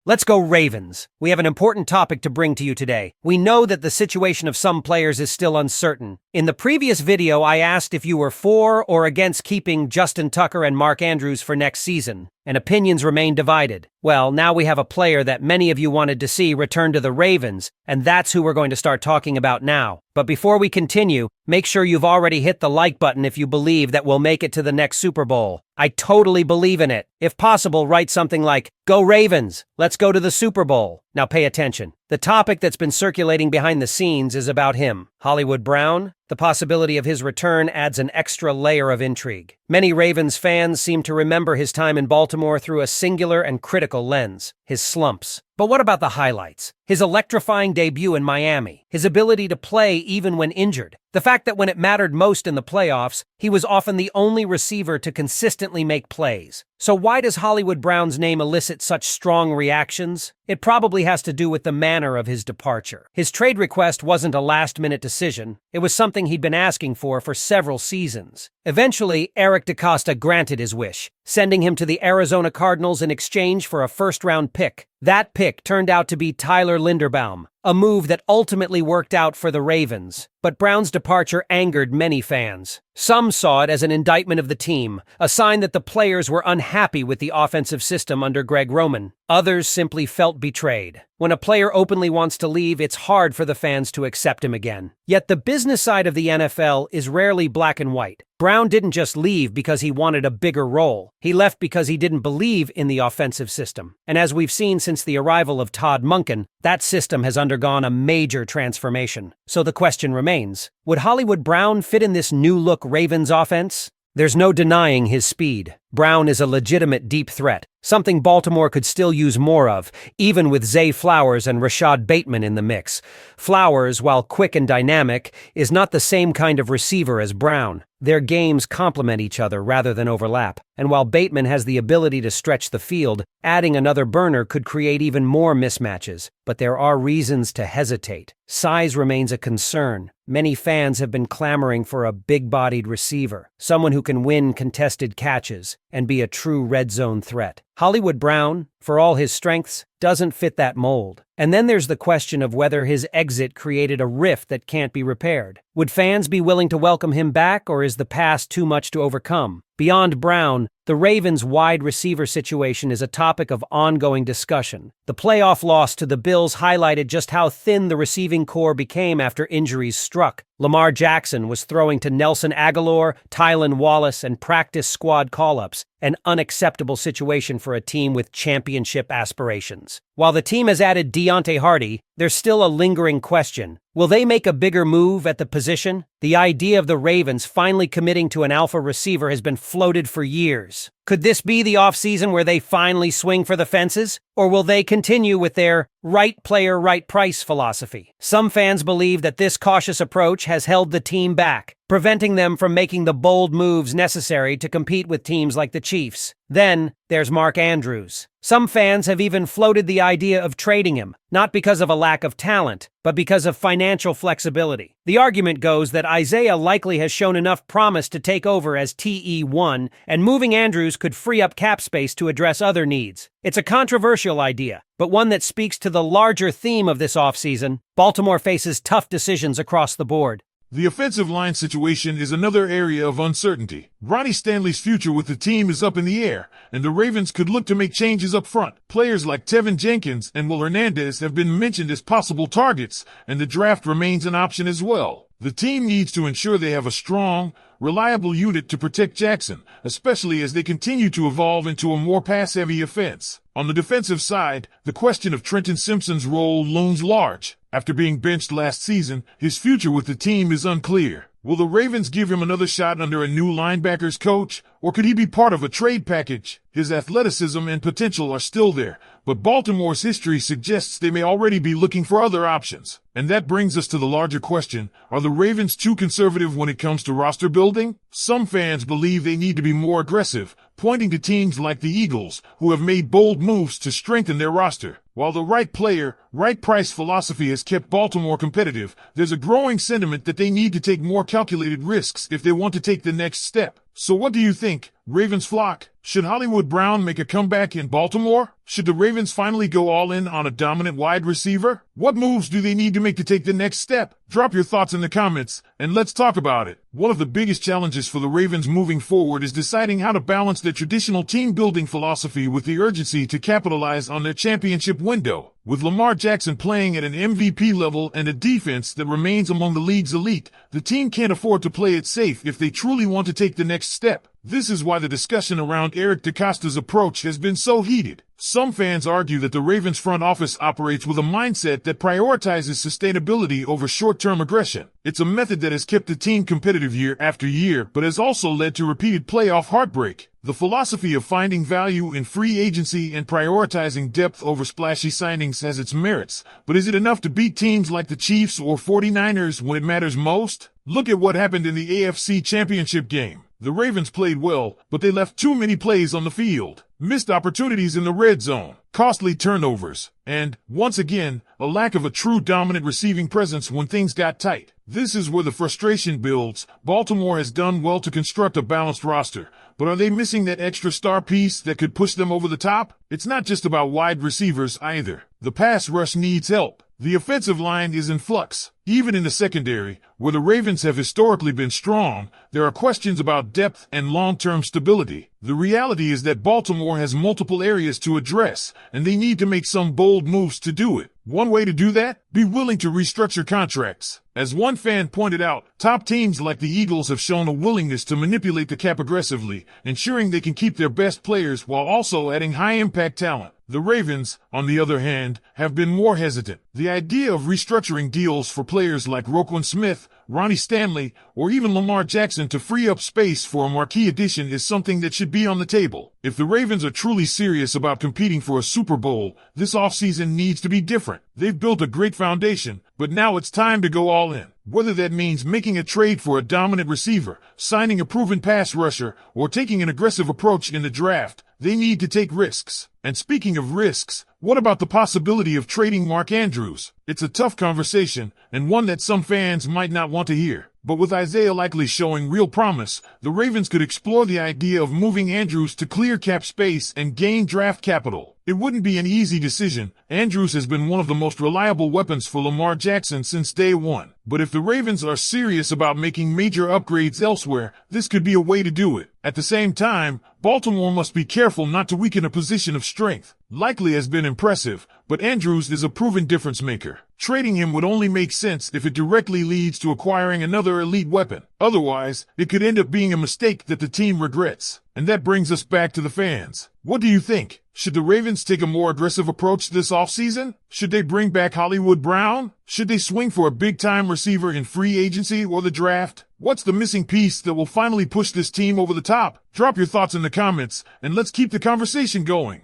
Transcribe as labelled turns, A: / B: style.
A: Let's go Ravens. We have an important topic to bring to you today. We know that the situation of some players is still uncertain. In the previous video, I asked if you were for or against keeping Justin Tucker and Mark Andrews for next season, and opinions remain divided. Well, now we have a player that many of you wanted to see return to the Ravens, and that's who we're going to start talking about now. But before we continue, make sure you've already hit the like button if you believe that we'll make it to the next Super Bowl. I totally believe in it. If possible, write something like, "Go Ravens! Let's go to the Super Bowl." Now pay attention. The topic that's been circulating behind the scenes is about him, Hollywood Brown. The possibility of his return adds an extra layer of intrigue. Many Ravens fans seem to remember his time in Baltimore through a singular and critical lens, his slumps. But what about the highlights? His electrifying debut in Miami, his ability to play even when injured, the fact that when it mattered most in the playoffs, he was often the only receiver to consistently make plays. So why does Hollywood Brown's name elicit such strong reactions? It probably has to do with the manner of his departure. His trade request wasn't a last-minute decision. It was something he'd been asking for several seasons. Eventually, Eric DeCosta granted his wish, sending him to the Arizona Cardinals in exchange for a first-round pick. That pick turned out to be Tyler Linderbaum, a move that ultimately worked out for the Ravens. But Brown's departure angered many fans. Some saw it as an indictment of the team, a sign that the players were unhappy with the offensive system under Greg Roman. Others simply felt betrayed. When a player openly wants to leave, it's hard for the fans to accept him again. Yet the business side of the NFL is rarely black and white. Brown didn't just leave because he wanted a bigger role. He left because he didn't believe in the offensive system. And as we've seen since the arrival of Todd Monken, that system has undergone a major transformation. So the question remains, would Hollywood Brown fit in this new-look Ravens offense? There's no denying his speed. Brown is a legitimate deep threat, something Baltimore could still use more of, even with Zay Flowers and Rashad Bateman in the mix. Flowers, while quick and dynamic, is not the same kind of receiver as Brown. Their games complement each other rather than overlap, and while Bateman has the ability to stretch the field, adding another burner could create even more mismatches. But there are reasons to hesitate. Size remains a concern. Many fans have been clamoring for a big-bodied receiver, someone who can win contested catches and be a true red zone threat. Hollywood Brown, for all his strengths, doesn't fit that mold. And then there's the question of whether his exit created a rift that can't be repaired. Would fans be willing to welcome him back, or is the past too much to overcome? Beyond Brown, the Ravens' wide receiver situation is a topic of ongoing discussion. The playoff loss to the Bills highlighted just how thin the receiving core became after injuries struck. Lamar Jackson was throwing to Nelson Aguilar, Tylan Wallace, and practice squad call-ups, an unacceptable situation for a team with championship aspirations. While the team has added Deontay Hardy, there's still a lingering question. Will they make a bigger move at the position? The idea of the Ravens finally committing to an alpha receiver has been floated for years. Could this be the offseason where they finally swing for the fences? Or will they continue with their right player, right price philosophy? Some fans believe that this cautious approach has held the team back, preventing them from making the bold moves necessary to compete with teams like the Chiefs. Then, there's Mark Andrews. Some fans have even floated the idea of trading him, not because of a lack of talent, but because of financial flexibility. The argument goes that Isaiah likely has shown enough promise to take over as TE1, and moving Andrews could free up cap space to address other needs. It's a controversial idea, but one that speaks to the larger theme of this offseason. Baltimore faces tough decisions across the board.
B: The offensive line situation is another area of uncertainty. Ronnie Stanley's future with the team is up in the air, and the Ravens could look to make changes up front. Players like Tevin Jenkins and Will Hernandez have been mentioned as possible targets, and the draft remains an option as well. The team needs to ensure they have a strong, reliable unit to protect Jackson, especially as they continue to evolve into a more pass-heavy offense. On the defensive side, the question of Trenton Simpson's role looms large. After being benched last season, his future with the team is unclear. Will the Ravens give him another shot under a new linebackers coach, or could he be part of a trade package? His athleticism and potential are still there, but Baltimore's history suggests they may already be looking for other options. And that brings us to the larger question, are the Ravens too conservative when it comes to roster building? Some fans believe they need to be more aggressive, pointing to teams like the Eagles, who have made bold moves to strengthen their roster. While the right player, right price philosophy has kept Baltimore competitive, there's a growing sentiment that they need to take more calculated risks if they want to take the next step. So what do you think, Ravens flock? Should Hollywood Brown make a comeback in Baltimore? Should the Ravens finally go all in on a dominant wide receiver? What moves do they need to make to take the next step? Drop your thoughts in the comments, and let's talk about it. One of the biggest challenges for the Ravens moving forward is deciding how to balance their traditional team-building philosophy with the urgency to capitalize on their championship window. With Lamar Jackson playing at an MVP level and a defense that remains among the league's elite, the team can't afford to play it safe if they truly want to take the next step. This is why the discussion around Eric DeCosta's approach has been so heated. Some fans argue that the Ravens front office operates with a mindset that prioritizes sustainability over short-term aggression. It's a method that has kept the team competitive year after year, but has also led to repeated playoff heartbreak. The philosophy of finding value in free agency and prioritizing depth over splashy signings has its merits, but is it enough to beat teams like the Chiefs or 49ers when it matters most? Look at what happened in the AFC Championship game. The Ravens played well, but they left too many plays on the field, missed opportunities in the red zone, costly turnovers, and, once again, a lack of a true dominant receiving presence when things got tight. This is where the frustration builds. Baltimore has done well to construct a balanced roster, but are they missing that extra star piece that could push them over the top? It's not just about wide receivers either. The pass rush needs help. The offensive line is in flux. Even in the secondary, where the Ravens have historically been strong, there are questions about depth and long-term stability. The reality is that Baltimore has multiple areas to address, and they need to make some bold moves to do it. One way to do that? Be willing to restructure contracts. As one fan pointed out, top teams like the Eagles have shown a willingness to manipulate the cap aggressively, ensuring they can keep their best players while also adding high-impact talent. The Ravens, on the other hand, have been more hesitant. The idea of restructuring deals for players like Roquan Smith, Ronnie Stanley, or even Lamar Jackson to free up space for a marquee addition is something that should be on the table. If the Ravens are truly serious about competing for a Super Bowl, this offseason needs to be different. They've built a great foundation, but now it's time to go all in. Whether that means making a trade for a dominant receiver, signing a proven pass rusher, or taking an aggressive approach in the draft, they need to take risks. And speaking of risks, what about the possibility of trading Mark Andrews? It's a tough conversation, and one that some fans might not want to hear. But with Isaiah likely showing real promise, the Ravens could explore the idea of moving Andrews to clear cap space and gain draft capital. It wouldn't be an easy decision. Andrews has been one of the most reliable weapons for Lamar Jackson since day one. But if the Ravens are serious about making major upgrades elsewhere, this could be a way to do it. At the same time, Baltimore must be careful not to weaken a position of strength. Likely has been impressive, but Andrews is a proven difference maker. Trading him would only make sense if it directly leads to acquiring another elite weapon. Otherwise, it could end up being a mistake that the team regrets. And that brings us back to the fans. What do you think? Should the Ravens take a more aggressive approach this offseason? Should they bring back Hollywood Brown? Should they swing for a big-time receiver in free agency or the draft? What's the missing piece that will finally push this team over the top? Drop your thoughts in the comments, and let's keep the conversation going.